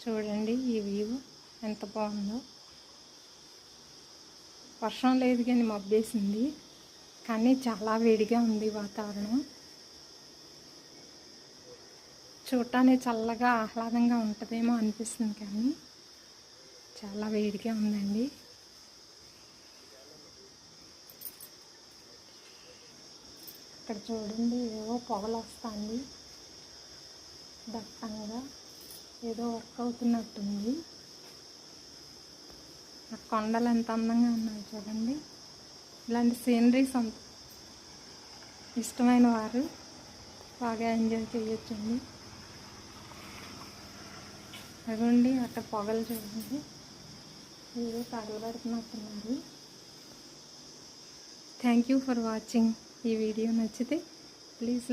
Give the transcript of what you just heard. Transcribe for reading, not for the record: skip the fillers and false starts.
చూడండి ఈ వ్యూ ఎంత బాగుందో. వర్షం లేదు కానీ మబ్బేసింది, కానీ చాలా వేడిగా ఉంది వాతావరణం. చూడటానికి చల్లగా ఆహ్లాదంగా ఉంటుందేమో అనిపిస్తుంది, కానీ చాలా వేడిగా ఉందండి. ఇక్కడ చూడండి ఏవో పొగలు వస్తుంది దట్టంగా, ఏదో వర్క్ అవుతున్నట్టుంది. ఆ కొండలు ఎంత అందంగా ఉన్నాయి చూడండి. ఇలాంటి సీనరీస్ ఇష్టమైన వారు బాగా ఎంజాయ్ చేయొచ్చండి. అదిగోండి అక్కడ పొగలు చూడండి, ఏదో తగలబెడుతున్నట్టున్నారు. Thank you for watching. ఈ వీడియో నచ్చితే ప్లీజ్